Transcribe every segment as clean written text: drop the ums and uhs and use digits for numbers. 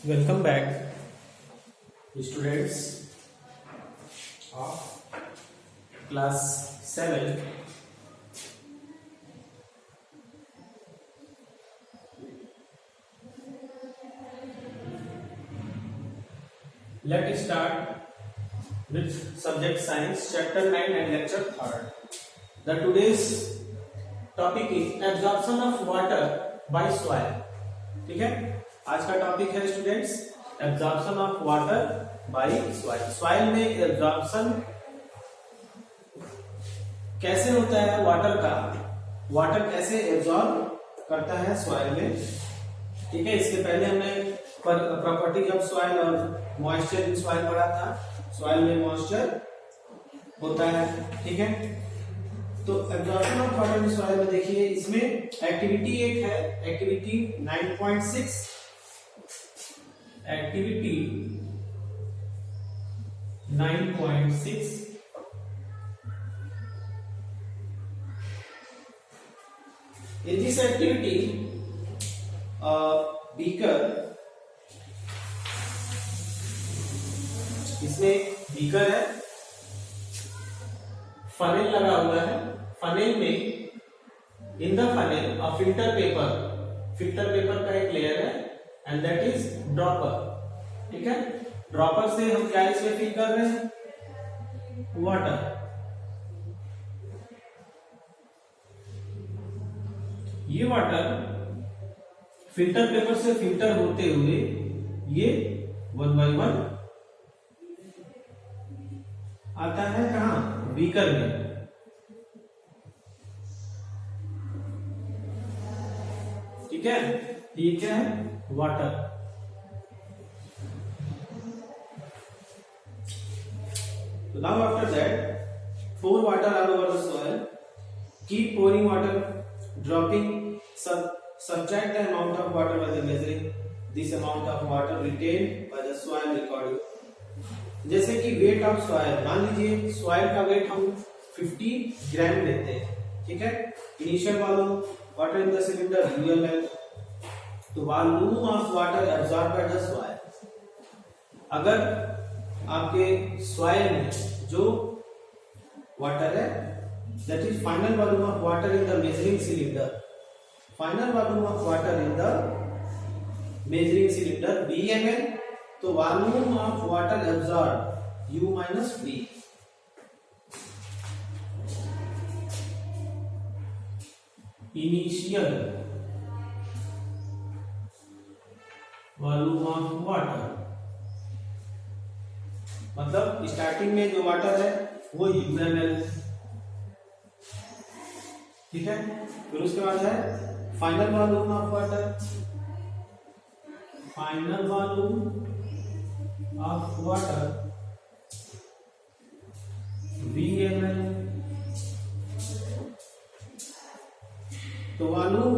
Welcome back, students of class 7. Let's start with subject science, chapter 9 and lecture 3rd. The today's topic is absorption of water by soil. ठीक है, आज का topic है students absorption of water bye soil. Soil में absorption कैसे होता है water का, वाटर कैसे एब्जॉर्ब करता है सॉइल में. ठीक है, इसके पहले हमने प्रॉपर्टीज ऑफ सॉइल और मॉइस्चर इन सॉइल पढ़ा था. सॉइल में मॉइस्चर होता है. ठीक है, तो absorption of water in soil में देखिए, इसमें एक्टिविटी एक है, activity 9.6. Activity 9.6 in this activity beaker, इसमें बीकर है, फनेल लगा हुआ है. फनेल में in the funnel a filter paper का एक लेयर है एंड दैट इज ड्रॉपर. ठीक है, ड्रॉपर से हम क्या इसमें फिल कर रहे हैं, वाटर. ये वाटर फिल्टर पेपर से फिल्टर होते हुए ये 1 by 1 आता है कहां, बीकर में. ठीक है, ये क्या है, water. So now after that, pour water all over the soil. Keep pouring water, dropping. Subtract the amount of water by the measuring. This amount of water retained by the soil recording. जैसे कि wait of soil, मान लीजिए soil का wait हम 50 ग्राम लेते हैं. ठीक है, initial volume water in the cylinder UML. तो volume of water absorb by the soil. अगर आपके सॉइल में जो वाटर है that is final volume of water in the measuring cylinder. Final volume of water in the measuring cylinder VML. तो volume of water absorb U minus V. Initial volume of water, मतलब starting में जो water है वो UML. ठीक है, फिर उसके बाद है final volume of water. Final volume of water VML. तो volume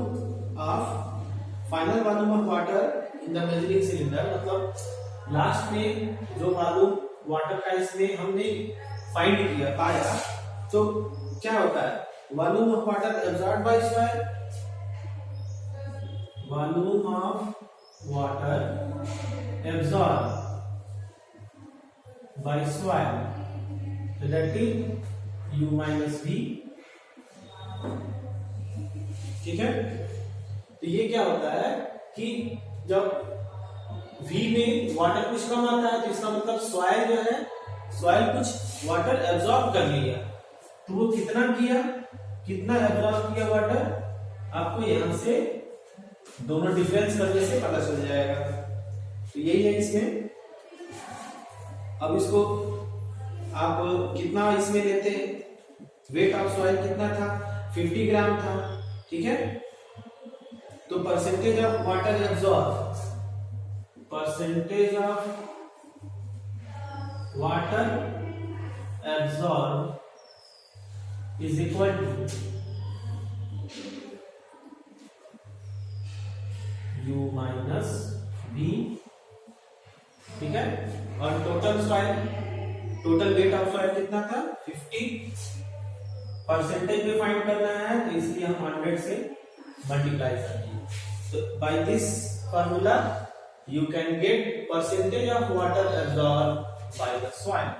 of final volume of water in the measuring cylinder, मतलब लास्ट में जो वॉल्यूम वाटर का इसमें हमने फाइंड किया, पाया, तो क्या होता है, volume of water absorb by soil. Volume of water absorb by soil, so that is U minus V. ठीक है, तो ये क्या होता है कि जब V में वाटर कुछ कम आता है तो इसका मतलब सॉइल जो है, सॉइल कुछ वाटर एब्जॉर्ब कर लिया. तो वो कितना किया, कितना एब्जॉर्ब किया वाटर, आपको यहां से दोनों डिफरेंस करने से पता चल जाएगा. तो यही है इसमें. अब इसको आप कितना इसमें लेते हैं, वेट ऑफ सॉइल कितना था, 50 ग्राम था. ठीक है, तो percentage of water absorb, percentage of water absorb is equal to U minus V. ठीक है, और total soil, total weight of soil कितना था, 50. परसेंटेज में फाइंड करना है तो इसलिए हम 100 से मल्टीप्लाई कर दिए. So by this formula you can get percentage of water absorbed by the soil.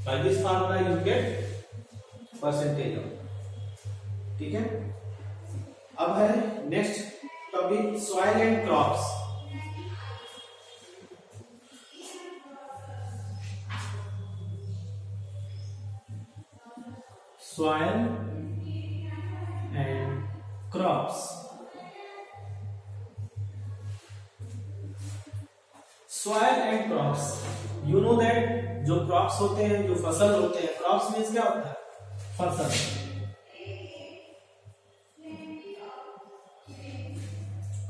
By this formula you get percentage of. ठीक है. अब है next topic soil and crops. Soil and crops. Soil and crops. You know that जो crops होते हैं, जो फसल होते हैं, क्रॉप्स मीन्स क्या होता है? फसल.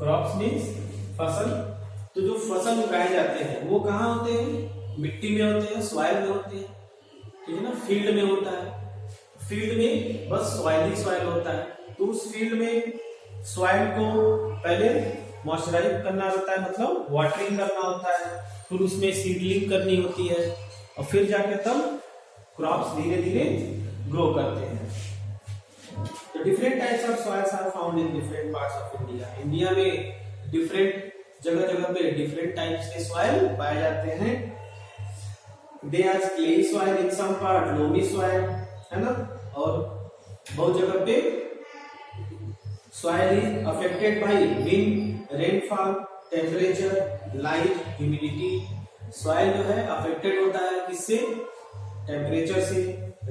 क्रॉप्स मीन्स फसल. तो जो फसल उगाए जाते हैं वो कहाँ होते हैं? मिट्टी में होते हैं, सॉइल में होते हैं. ठीक है ना. फील्ड में होता है. फील्ड में बस सॉइल होता है. तो उस फील्ड में सॉइल को पहले मॉइस्चराइज करना होता है, मतलब वाटरिंग करना होता है, फिर उसमें सीडलिंग करनी होती है और फिर जाके तब क्रॉप्स धीरे धीरे ग्रो करते हैं. तो different types of soils are found in different parts of India. India में डिफरेंट जगह जगह पे डिफरेंट टाइप्स के सॉइल पाए जाते हैं. They are clay soil in some part, loamy soil, है ना. और बहुत जगह पे soil is affected by wind, rainfall, temperature, light, humidity. Soil जो है अफेक्टेड होता है किससे? टेम्परेचर से,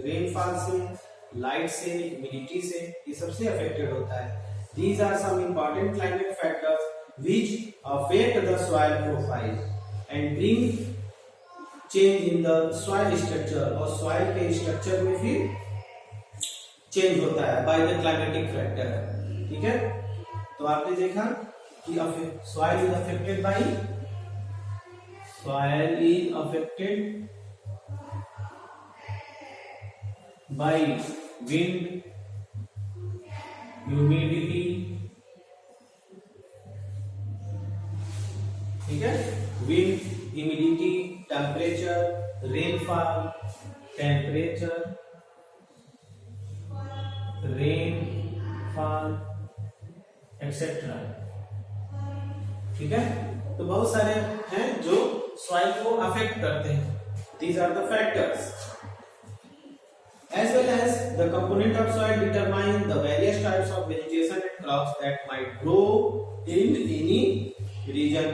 रेनफॉल से, लाइट से, ह्यूमिडिटी से. ये सबसे अफेक्टेड होता है. These are some important climate factors which affect the soil profile and bring change in the soil structure. और soil के स्ट्रक्चर में फिर चेंज होता है by the climatic factor. ठीक है. तो आपने देखा कि soil is affected by wind, humidity. ठीक है. Wind, humidity, temperature, rainfall, etcetera. ठीक है. तो बहुत सारे हैं जो सॉइल को अफेक्ट करते हैं. These are the factors. As well as the component of soil determine the various types of vegetation and crops that might grow in any region.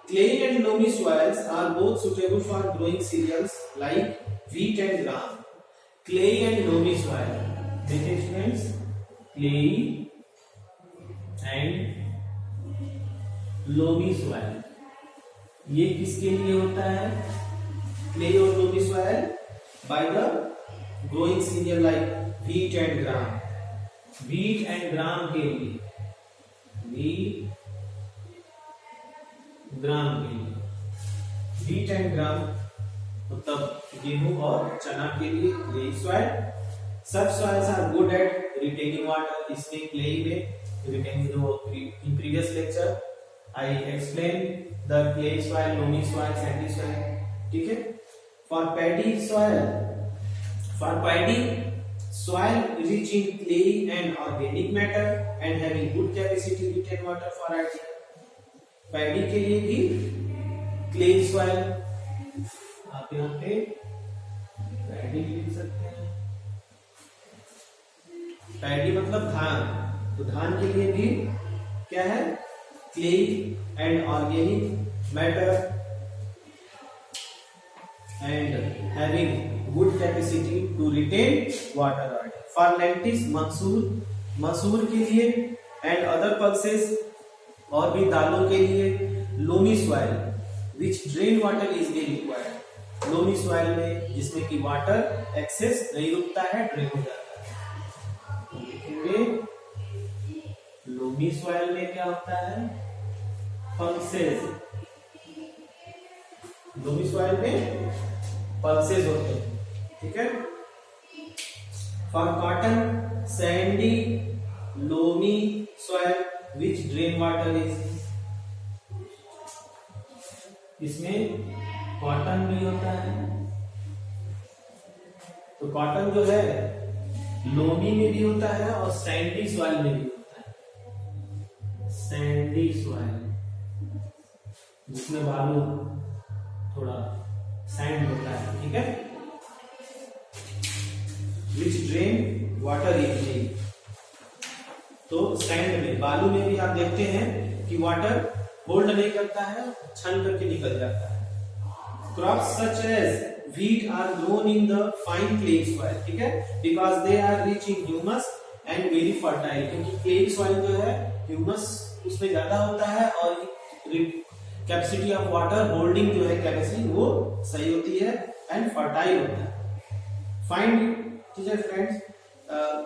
Clay and loamy soils are both suitable for growing cereals like wheat and gram. Clay and loamy soil. देखिए students, clay and loamy soil. ये किसके लिए होता है? Clay और loamy soil by the growing cereal like wheat and gram. Wheat and gram के लिए, wheat and gram मतलब गेहूं और चना के लिए clay soil. Such soils are good at retaining water. इसमें clay में retaining, in previous lecture I explained the clay soil, loamy soil, sandy soil. ठीक है. For paddy soil rich in clay and organic matter and having good capacity to retain water for IT. Paddy के लिए भी clay soil आप यहाँ पे paddy लिख सकते हैं. पैडी मतलब धान. तो धान के लिए भी क्या है? clay and organic matter and having good capacity to retain water. For lentils, मसूर के लिए and other pulses और भी दालों के लिए loamy soil which drain water is very required. loamy soil में जिसमें कि water excess नहीं रुकता है, ड्रेन हो जाता है. देखेंगे loamy soil में क्या होता है? pulses. loamy soil में pulses होते हैं. ठीक है. For cotton, sandy, loamy soil which drain water is. इसमें कॉटन भी होता है. तो कॉटन जो है लोमी में भी होता है और सैंडी सॉइल में भी होता है. सैंडी सैंडी सॉइल, जिसमें बालू थोड़ा सैंड होता है, ठीक है। विच ड्रेन वाटर इजीली, तो सैंड में, बालू में भी आप देखते हैं कि वाटर होल्ड नहीं करता है, छन करके निकल जाता है। Crops such as wheat are grown in the fine clay soil, ठीक है, because they are rich in humus and very fertile, क्योंकि clay soil जो है humus उसमें ज्यादा होता है और कैपेसिटी ऑफ वाटर होल्डिंग जो है कैपेसिटी वो सही होती है एंड फर्टाइल होता है। Find teacher friends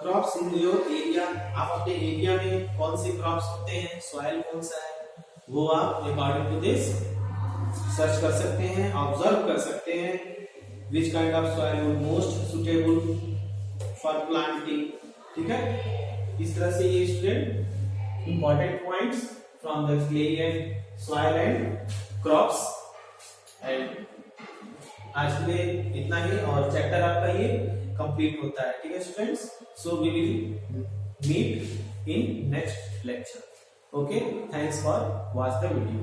crops in your area, आप अपने एरिया में कौन से क्रॉप्स होते हैं, सॉइल कौन सा है, वो आप अकॉर्डिंग टू दिस सर्च कर सकते हैं, ऑब्जर्व कर सकते हैं which kind of soil would most suitable for planting, ठीक है। इस तरह से ये student important points from the clay and soil and crops. And आज के लिए इतना ही और चैप्टर आपका ये कंप्लीट होता है, ठीक है students. So we will meet in next lecture. Okay, thanks for watch the video.